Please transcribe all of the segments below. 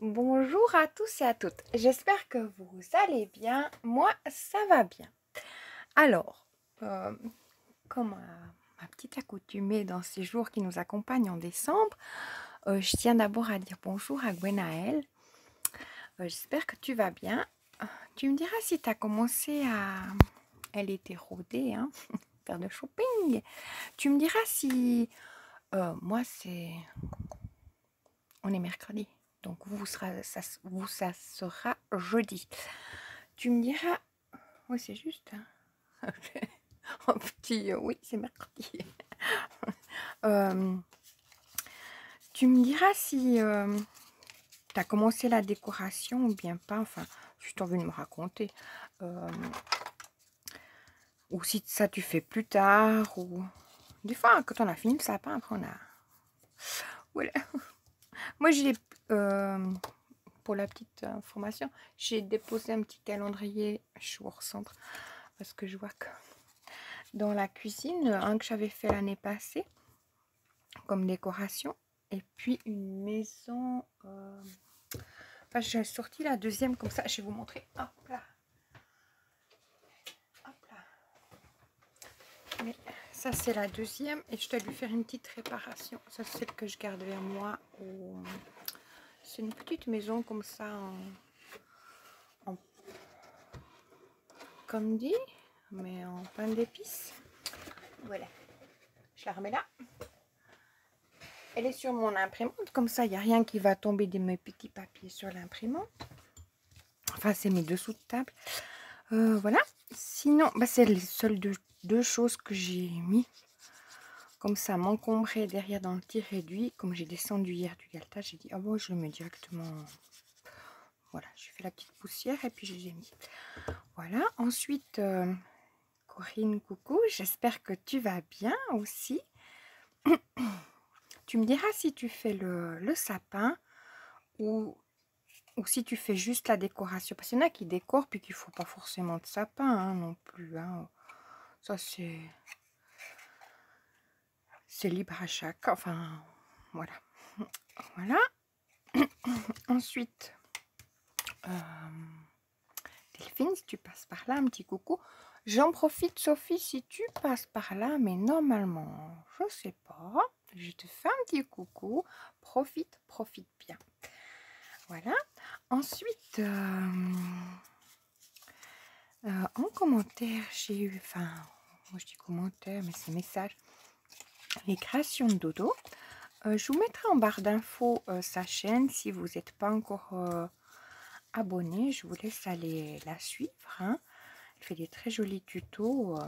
Bonjour à tous et à toutes. J'espère que vous allez bien. Moi, ça va bien. Alors, comme ma petite accoutumée dans ces jours qui nous accompagnent en décembre, je tiens d'abord à dire bonjour à Gwenaëlle. J'espère que tu vas bien. Tu me diras si tu as commencé à... Elle était rodée, hein, faire de shopping. Tu me diras si... moi, c'est... On est mercredi. Donc, ça sera jeudi. Tu me diras... Oui, c'est juste. Hein. Un petit... oui, c'est mercredi. Euh, tu me diras si tu as commencé la décoration ou bien pas. Enfin, si tu as envie de me raconter. Ou si ça tu fais plus tard. Ou... Des fois, quand on a fini le sapin, après on a... Voilà. Moi, pour la petite information, j'ai déposé un petit calendrier. Je suis au centre parce que je vois que dans la cuisine, un que j'avais fait l'année passée comme décoration, et puis une maison. Enfin, j'ai sorti la deuxième comme ça. Je vais vous montrer. Hop là. Hop là. Mais ça, c'est la deuxième et je dois lui faire une petite réparation. Ça, c'est celle que je garde vers moi. C'est une petite maison comme ça comme dit, mais en pain d'épices. Voilà. Je la remets là. Elle est sur mon imprimante. Comme ça, il n'y a rien qui va tomber de mes petits papiers sur l'imprimante. Enfin, c'est mes dessous de table. Voilà. Sinon, bah, c'est les seules deux choses que j'ai mis. Comme ça, m'encombrer derrière dans le petit réduit. Comme j'ai descendu hier du Galta, j'ai dit, ah bon, je le mets directement. Voilà, j'ai fait la petite poussière et puis je les ai mis. Voilà. Ensuite, Corinne, coucou. J'espère que tu vas bien aussi. Tu me diras si tu fais le sapin ou si tu fais juste la décoration. Parce qu'il y en a qui décorent puis qu'il ne faut pas forcément de sapin hein, non plus. Hein. Ça, c'est libre à chaque. Enfin, voilà. Voilà. Ensuite, Delphine, si tu passes par là, un petit coucou. J'en profite, Sophie, si tu passes par là, mais normalement, je sais pas. Je te fais un petit coucou. Profite bien. Voilà. Ensuite, en commentaire, j'ai eu, enfin, moi je dis commentaire, mais c'est message, les créations de Dodo. Je vous mettrai en barre d'infos sa chaîne si vous n'êtes pas encore abonné. Je vous laisse aller la suivre. Hein. Elle fait des très jolis tutos.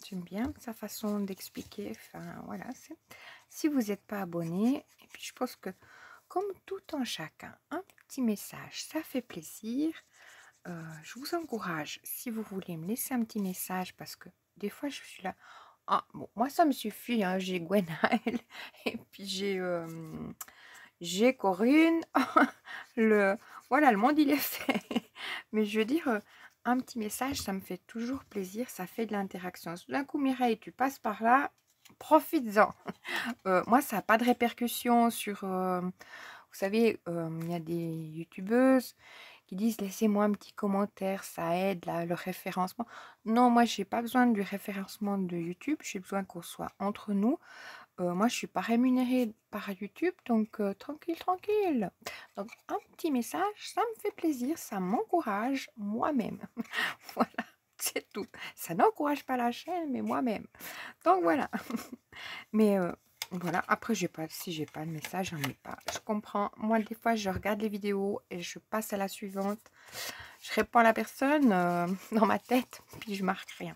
J'aime bien sa façon d'expliquer. Enfin, voilà. Si vous n'êtes pas abonné, et puis je pense que comme tout en chacun, un petit message, ça fait plaisir. Je vous encourage, si vous voulez me laisser un petit message, parce que des fois je suis là. Ah, bon, moi ça me suffit, hein, j'ai Gwenaëlle et puis j'ai Corinne. Voilà, le monde il est fait. Mais je veux dire, un petit message, ça me fait toujours plaisir, ça fait de l'interaction. D'un coup, Mireille, tu passes par là, profites-en. Moi, ça n'a pas de répercussions sur... vous savez, il y a des youtubeuses qui disent laissez-moi un petit commentaire, ça aide là, le référencement. Non, moi, j'ai pas besoin du référencement de YouTube, j'ai besoin qu'on soit entre nous. Moi, je suis pas rémunérée par YouTube, donc tranquille, tranquille. Donc, un petit message, ça me fait plaisir, ça m'encourage moi-même. Voilà, c'est tout. Ça n'encourage pas la chaîne, mais moi-même. Donc, voilà. Mais voilà, après, si j'ai pas de message, j'en ai pas. Je comprends. Moi, des fois, je regarde les vidéos et je passe à la suivante. Je réponds à la personne dans ma tête, puis je marque rien.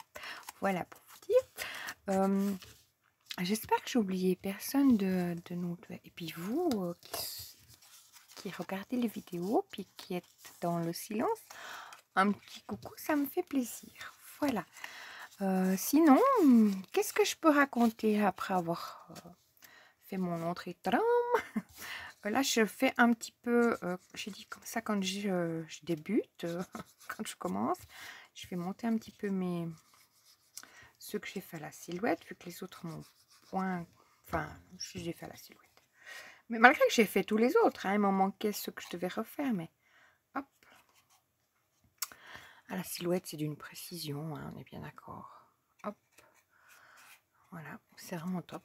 Voilà, pour vous dire. J'espère que j'ai oublié personne de nous. Et puis vous, qui regardez les vidéos, puis qui êtes dans le silence, un petit coucou, ça me fait plaisir. Voilà. Sinon, qu'est-ce que je peux raconter après avoir fait mon entrée de trame? Là, je fais un petit peu, j'ai dit comme ça quand je débute, quand je commence, je vais monter un petit peu ceux que j'ai fait à la silhouette, vu que les autres m'ont point, enfin, j'ai fait à la silhouette. Mais malgré que j'ai fait tous les autres, hein, il m'en manquait ceux que je devais refaire, mais hop. Ah, la silhouette, c'est d'une précision, hein, on est bien d'accord. Hop. Voilà, c'est vraiment top.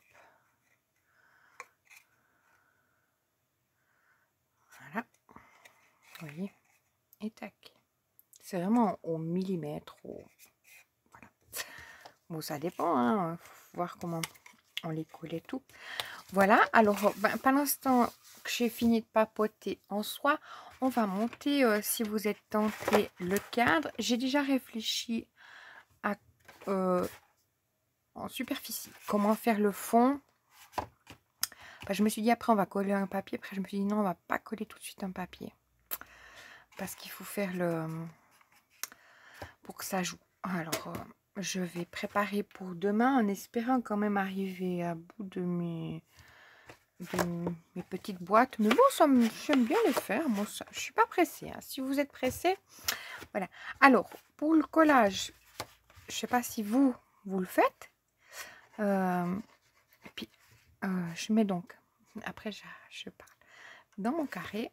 Voilà. Vous voyez. Et tac. C'est vraiment au millimètre. Voilà. Bon, ça dépend, hein. Faut voir comment on les colle et tout. Voilà, alors ben, pendant ce temps que j'ai fini de papoter en soi, on va monter, si vous êtes tenté, le cadre. J'ai déjà réfléchi à en superficie, comment faire le fond. Ben, je me suis dit après on va coller un papier, après je me suis dit non, on va pas coller tout de suite un papier. Parce qu'il faut faire le... pour que ça joue. Alors, je vais préparer pour demain en espérant quand même arriver à bout de mes petites boîtes. Mais bon, j'aime bien les faire. Moi, ça, je suis pas pressée. Hein. Si vous êtes pressé, voilà. Alors, pour le collage, je sais pas si vous le faites. Et puis, je mets donc, après, je parle. Dans mon carré,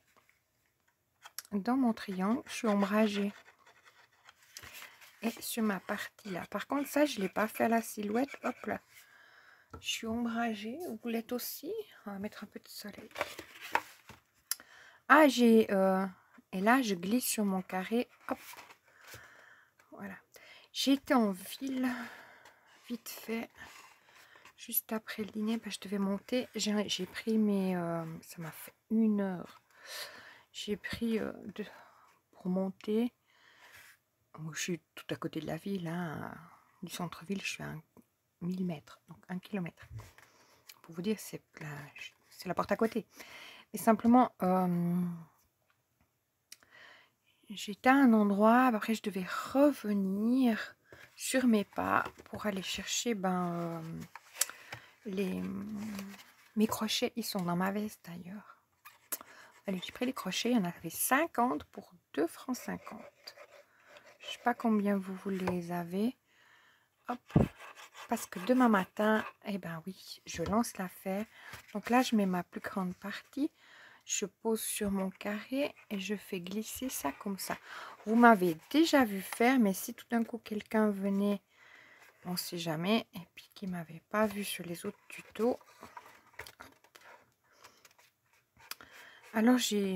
dans mon triangle, je suis ombragée. Et sur ma partie là. Par contre, ça, je ne l'ai pas fait à la silhouette. Hop là. Je suis ombragée. Vous l'êtes aussi. On va mettre un peu de soleil. Ah, j'ai... et là, je glisse sur mon carré. Hop. Voilà. J'étais en ville. Vite fait. Juste après le dîner, je devais monter. J'ai pris mes... ça m'a fait 1 heure. J'ai pris pour monter. Je suis tout à côté de la ville. Hein, du centre-ville, je suis à 1000 mètres. Donc 1 kilomètre. Pour vous dire, c'est la porte à côté. Mais simplement... j'étais à un endroit, après je devais revenir sur mes pas pour aller chercher mes crochets. Ils sont dans ma veste d'ailleurs. Allez, j'ai pris les crochets, il y en avait 50 pour 2 francs 50. Je ne sais pas combien vous les avez. Hop, parce que demain matin, eh ben oui, je lance l'affaire. Donc là, je mets ma plus grande partie. Je pose sur mon carré et je fais glisser ça comme ça. Vous m'avez déjà vu faire, mais si tout d'un coup quelqu'un venait, on ne sait jamais, et puis qui ne m'avait pas vu sur les autres tutos. Alors j'ai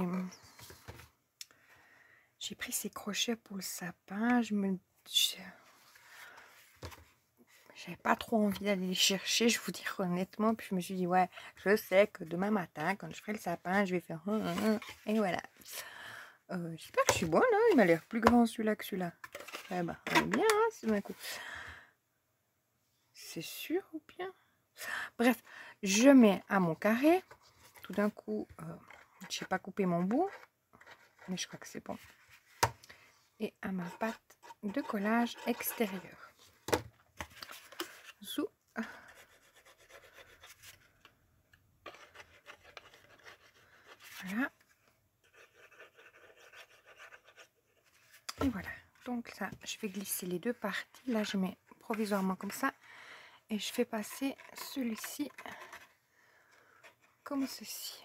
pris ces crochets pour le sapin. J'avais pas trop envie d'aller les chercher, je vous dis honnêtement. Puis je me suis dit, ouais, je sais que demain matin, quand je ferai le sapin, je vais faire... Et voilà. J'espère que je suis bonne, hein. Il m'a l'air plus grand celui-là que celui-là. Eh ben, on est bien, hein, c'est d'un coup. C'est sûr ou bien? Bref, je mets à mon carré. Tout d'un coup, je n'ai pas coupé mon bout. Mais je crois que c'est bon. Et à ma pâte de collage extérieur. Zou. Voilà. Et voilà. Donc ça, je vais glisser les deux parties. Là, je mets provisoirement comme ça. Et je fais passer celui-ci comme ceci.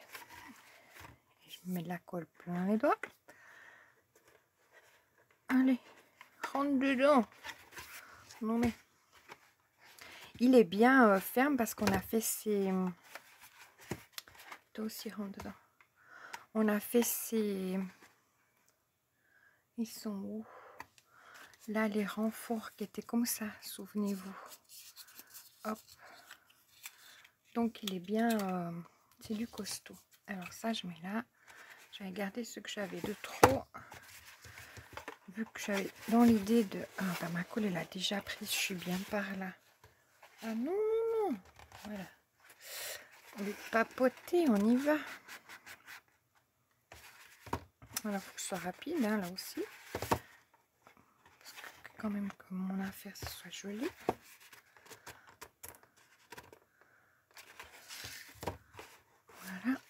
Et je mets de la colle plein les doigts. Allez, rentre dedans. Non mais... Il est bien ferme parce qu'on a fait ces... Toi aussi, rentre dedans. On a fait ces... Ils sont où? Là, les renforts qui étaient comme ça, souvenez-vous. Hop. Donc, il est bien... c'est du costaud. Alors, ça, je mets là. J'avais gardé ce que j'avais de trop. Vu que j'avais dans l'idée de... Ah, bah, ma colle, elle a déjà pris. Je suis bien par là. Ah non, non, non. Voilà. On va papoter, on y va. Voilà, il faut que ce soit rapide, hein, là aussi. Parce que quand même que mon affaire, ce soit joli. Voilà.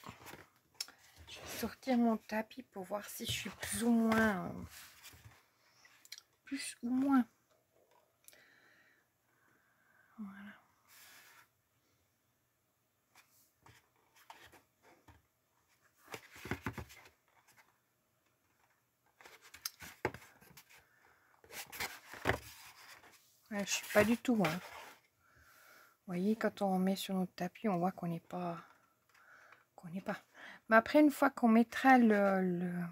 Je vais sortir mon tapis pour voir si je suis plus ou moins... plus ou moins. Voilà. Ouais, je suis pas du tout. Hein. Vous voyez, quand on met sur notre tapis, on voit qu'on n'est pas. Mais après, une fois qu'on mettra le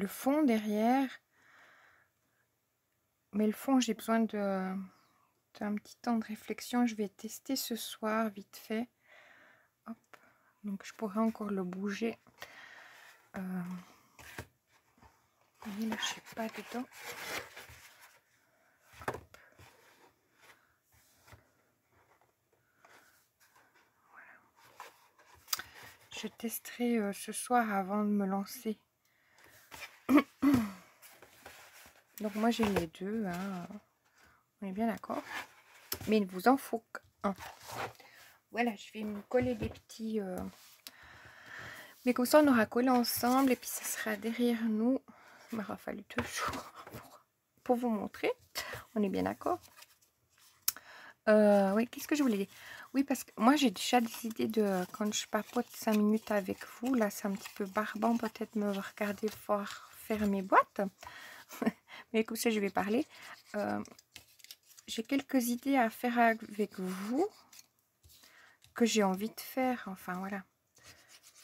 fond derrière, mais le fond, j'ai besoin d'un petit temps de réflexion. Je vais tester ce soir, vite fait. Hop. Donc, je pourrais encore le bouger. Oui, là, je suis pas dedans. Je testerai ce soir avant de me lancer. Donc moi j'ai les deux, hein. On est bien d'accord. Mais il vous en faut qu'un. Voilà, je vais me coller des petits... Mais comme ça on aura collé ensemble et puis ça sera derrière nous. Il m'aura fallu 2 jours pour vous montrer. On est bien d'accord. Oui, qu'est-ce que je voulais dire? Oui, parce que moi j'ai déjà des idées de quand je papote 5 minutes avec vous. Là c'est un petit peu barbant peut-être me regarder faire mes boîtes. Mais comme ça je vais parler. J'ai quelques idées à faire avec vous que j'ai envie de faire. Enfin voilà.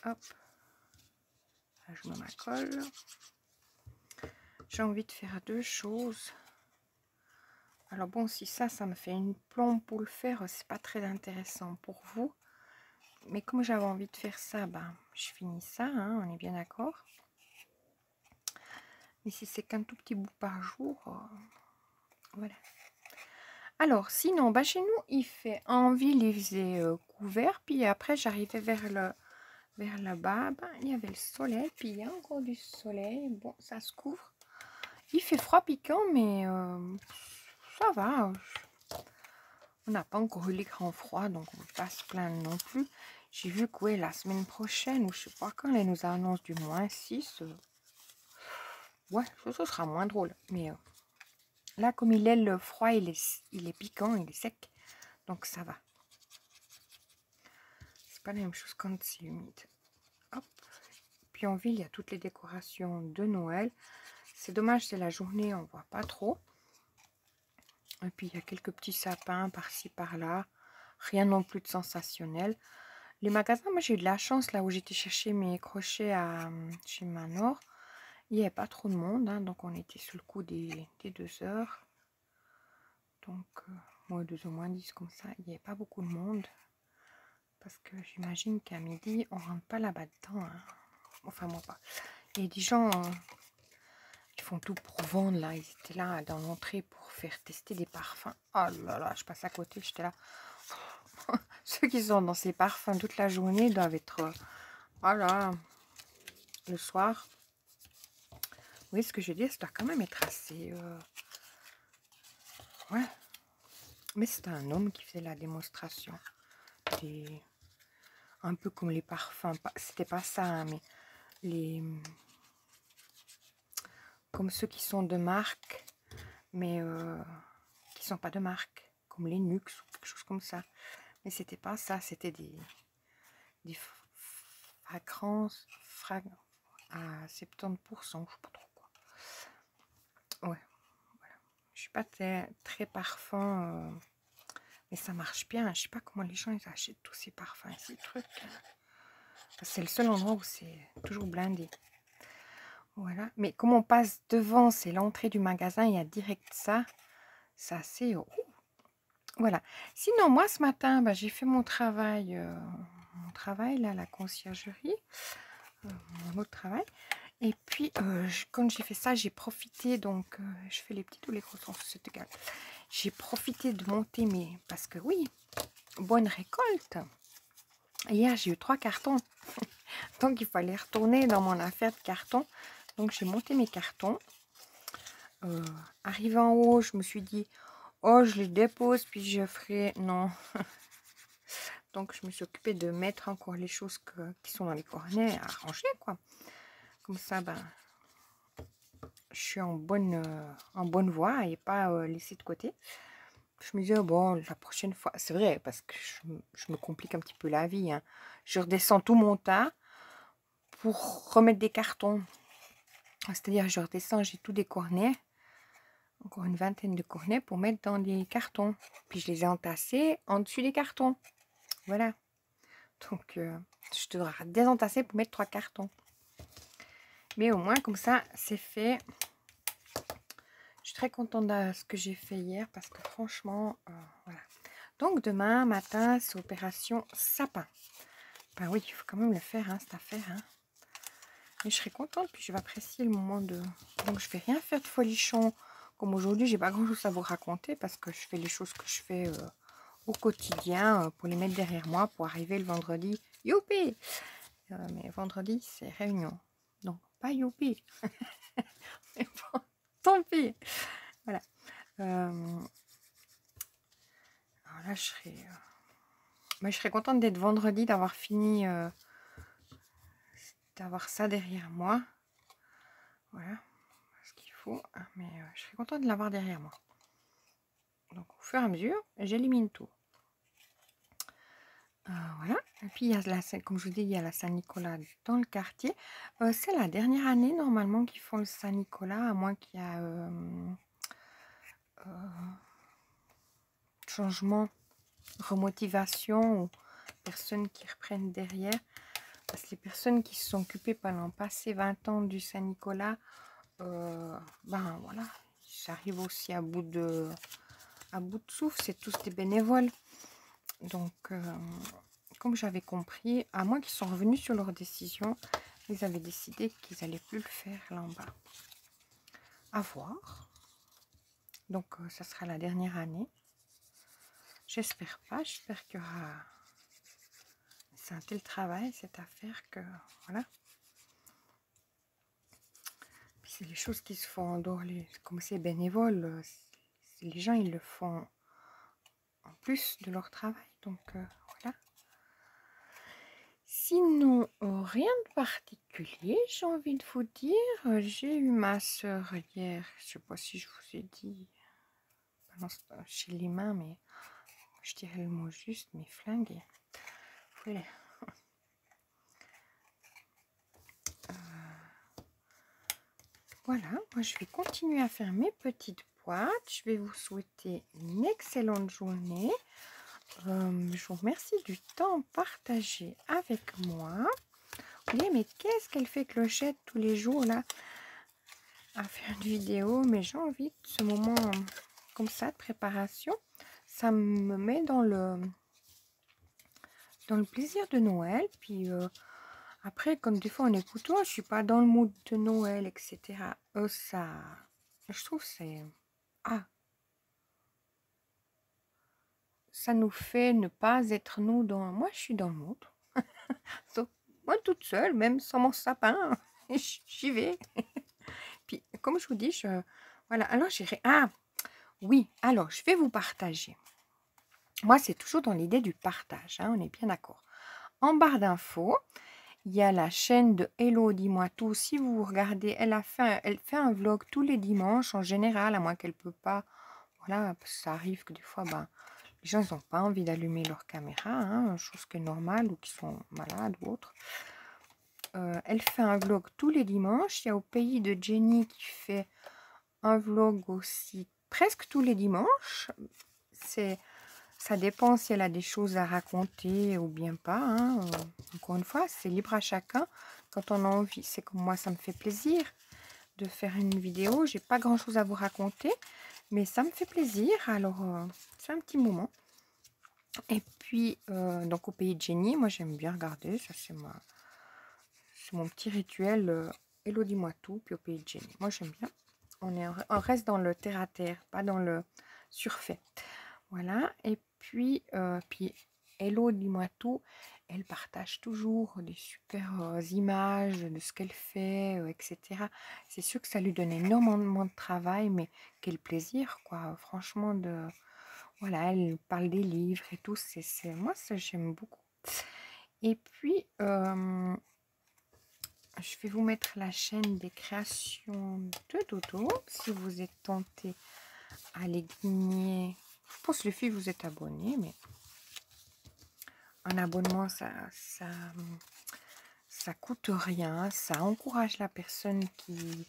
Hop. Là, je me m'accole. J'ai envie de faire 2 choses. Alors bon, si ça me fait une plombe pour le faire, c'est pas très intéressant pour vous. Mais comme j'avais envie de faire ça, ben, je finis ça, hein, on est bien d'accord. Mais si c'est qu'un tout petit bout par jour, voilà. Alors, sinon, bah, chez nous, il fait en ville, il faisait couvert. Puis après, j'arrivais vers là-bas. Ben, il y avait le soleil. Puis il y a encore du soleil. Bon, ça se couvre. Il fait froid piquant, mais ça va. On n'a pas encore eu les grands froids, donc on ne peut pas se plaindre non plus. J'ai vu que ouais, la semaine prochaine, ou je sais pas quand, elle nous annonce du -6. Ouais, ça sera moins drôle. Mais là, comme il est, le froid, il est piquant, il est sec. Donc ça va. C'est pas la même chose quand c'est humide. Hop. Puis en ville, il y a toutes les décorations de Noël. C'est dommage, c'est la journée, on voit pas trop. Et puis il y a quelques petits sapins par-ci, par-là. Rien non plus de sensationnel. Les magasins, moi j'ai eu de la chance là où j'étais chercher mes crochets chez Manor. Il n'y avait pas trop de monde, hein, donc on était sous le coup des 2 heures. Donc, moi 2h moins 10 comme ça, il n'y avait pas beaucoup de monde. Parce que j'imagine qu'à midi, on rentre pas là-bas dedans. Hein. Enfin, moi pas. Il y a des gens qui font tout pour vendre là. Ils étaient là dans l'entrée pour faire tester des parfums. Oh là là, je passe à côté, j'étais là. Ceux qui sont dans ces parfums toute la journée doivent être... voilà, le soir. Vous voyez ce que je veux dire? Ça doit quand même être assez... ouais. Mais c'était un homme qui faisait la démonstration. Un peu comme les parfums. C'était pas ça, hein, mais les... comme ceux qui sont de marque, mais qui sont pas de marque. Comme les Nux ou quelque chose comme ça. Mais c'était pas ça. C'était des fragrances à 70%. Je sais pas trop quoi. Ouais. Voilà. Je suis pas très parfum... mais ça marche bien. Je sais pas comment les gens ils achètent tous ces parfums, ces trucs. C'est le seul endroit où c'est toujours blindé. Voilà. Mais comme on passe devant, c'est l'entrée du magasin, il y a direct ça. C'est assez... voilà. Sinon, moi, ce matin, bah, j'ai fait mon travail là, à la conciergerie. Mon autre travail. Et puis, quand j'ai fait ça, j'ai profité, donc, je fais les petites ou les gros sens, c'est égal. J'ai profité de monter mes... parce que oui, bonne récolte. Hier, j'ai eu 3 cartons. Donc, il fallait retourner dans mon affaire de cartons. Donc, j'ai monté mes cartons. Arrivé en haut, je me suis dit, oh, je les dépose, puis je ferai... Non. Donc, je me suis occupée de mettre encore les choses qui sont dans les cornets à ranger, quoi. Comme ça, ben, je suis en bonne voie et pas laissée de côté. Je me disais, bon, la prochaine fois... C'est vrai, parce que je me complique un petit peu la vie. Hein. Je redescends tout mon tas pour remettre des cartons. C'est-à-dire, je redescends, j'ai tout des cornets. encore une vingtaine de cornets pour mettre dans des cartons. Puis je les ai entassés en dessus des cartons. Voilà. Donc, je devrais désentasser pour mettre 3 cartons. Mais au moins, comme ça, c'est fait. Je suis très contente de ce que j'ai fait hier parce que franchement, voilà. Donc, demain matin, c'est opération sapin. Ben oui, il faut quand même le faire, hein, cette affaire. Hein. Mais je serai contente, puis je vais apprécier le moment de... Donc, je vais rien faire de folichon. Comme aujourd'hui, j'ai pas grand-chose à vous raconter parce que je fais les choses que je fais au quotidien pour les mettre derrière moi pour arriver le vendredi. Youpi! Mais vendredi, c'est réunion. Donc, pas youpi. Mais bon, tant pis. Voilà. Alors là, je serais contente d'être vendredi, d'avoir fini, d'avoir ça derrière moi. Voilà ce qu'il faut. Mais je serais contente de l'avoir derrière moi. Donc, au fur et à mesure, j'élimine tout. Voilà. Et puis, il y a comme je vous dis, il y a la Saint-Nicolas dans le quartier. C'est la dernière année, normalement, qu'ils font le Saint-Nicolas, à moins qu'il y ait changement, remotivation ou personnes qui reprennent derrière. Parce que les personnes qui se sont occupées pendant passé 20 ans du Saint-Nicolas, ben voilà, j'arrive aussi à bout de souffle, c'est tous des bénévoles. Donc, comme j'avais compris, à moins qu'ils sont revenus sur leur décision, ils avaient décidé qu'ils n'allaient plus le faire là en bas. À voir. Donc, ça sera la dernière année. J'espère pas, j'espère qu'il y aura... C'est un tel travail, cette affaire, que voilà. Puis c'est les choses qui se font en dehors, comme c'est bénévole, les gens, ils le font en plus de leur travail. Donc, voilà. Sinon, rien de particulier, j'ai envie de vous dire. J'ai eu ma soeur hier, je sais pas si je vous ai dit, chez les mains, mais je dirais le mot juste, mais flingué. Voilà. Voilà, moi je vais continuer à faire mes petites boîtes. Je vais vous souhaiter une excellente journée. Je vous remercie du temps partagé avec moi. Oui, mais qu'est-ce qu'elle fait Clochette tous les jours là à faire une vidéo? Mais j'ai envie de ce moment comme ça de préparation. Ça me met dans le plaisir de Noël. Puis après, comme des fois on écoute, oh, je suis pas dans le mood de Noël, etc. Ça, je trouve c'est... Ah, ça nous fait ne pas être nous dans... Moi, je suis dans le mood. So, moi, toute seule, même sans mon sapin, j'y vais. Puis, comme je vous dis, voilà, alors j'irai... Ah, oui, alors, je vais vous partager. Moi, c'est toujours dans l'idée du partage, hein, on est bien d'accord. En barre d'infos, il y a la chaîne de Hello, dis-moi tout. Si vous regardez, elle fait un vlog tous les dimanches, en général, à moins qu'elle ne peut pas. Voilà, parce que ça arrive que des fois, ben, les gens n'ont pas envie d'allumer leur caméra, hein, chose qui est normale, ou qui sont malades ou autres. Elle fait un vlog tous les dimanches. Il y a Au Pays de Jenny qui fait un vlog aussi presque tous les dimanches. Ça dépend si elle a des choses à raconter ou bien pas. Hein. Encore une fois, c'est libre à chacun. Quand on a envie, c'est comme moi, ça me fait plaisir de faire une vidéo. J'ai pas grand chose à vous raconter, mais ça me fait plaisir. Alors, c'est un petit moment. Et puis, donc Au Pays de Jenny, moi j'aime bien regarder. Ça, c'est mon petit rituel. Hello, dis-moi tout. Puis Au Pays de Jenny. Moi, j'aime bien. On reste dans le terre-à-terre, pas dans le surfait. Voilà. Et puis, Hello, dis-moi tout. Elle partage toujours des super images de ce qu'elle fait, etc. C'est sûr que ça lui donne énormément de travail, mais quel plaisir, quoi. Franchement, voilà, elle parle des livres et tout. Moi, ça, j'aime beaucoup. Et puis, je vais vous mettre la chaîne des créations de Dodo. Si vous êtes tenté à les gagner, je pense les filles, vous êtes abonnés, mais un abonnement, ça coûte rien. Ça encourage la personne qui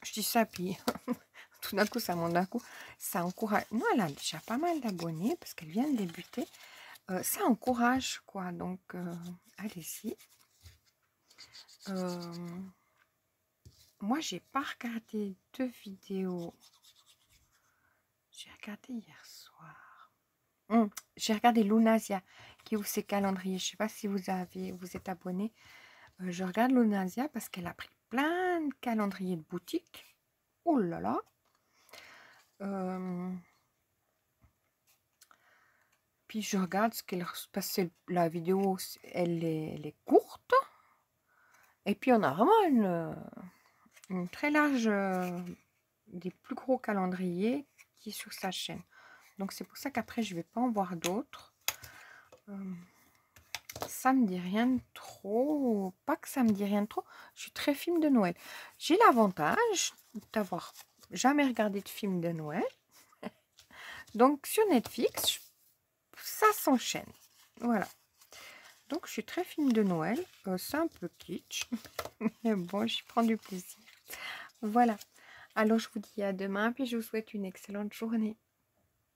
Je dis ça, puis tout d'un coup, ça monte d'un coup. Ça encourage. Non, elle a déjà pas mal d'abonnés parce qu'elle vient de débuter. Ça encourage, quoi. Donc, allez-y. Moi, j'ai pas regardé de vidéos. J'ai regardé hier soir. J'ai regardé Lunasia qui ouvre ses calendriers. Je sais pas si vous êtes abonné. Je regarde Lunasia parce qu'elle a pris plein de calendriers de boutique. Oh là là. Puis je regarde ce qu'elle... Parce que la vidéo, elle est courte. Et puis on a vraiment une très large... des plus gros calendriers qui est sur sa chaîne. Donc c'est pour ça qu'après je vais pas en voir d'autres. Ça me dit rien de trop. Pas que ça me dit rien de trop. Je suis très film de Noël. J'ai l'avantage d'avoir jamais regardé de film de Noël. Donc sur Netflix, ça s'enchaîne. Voilà. Donc je suis très film de Noël. C'est un peu kitsch. Mais bon, j'y prends du plaisir. Voilà. Alors je vous dis à demain. Puis je vous souhaite une excellente journée.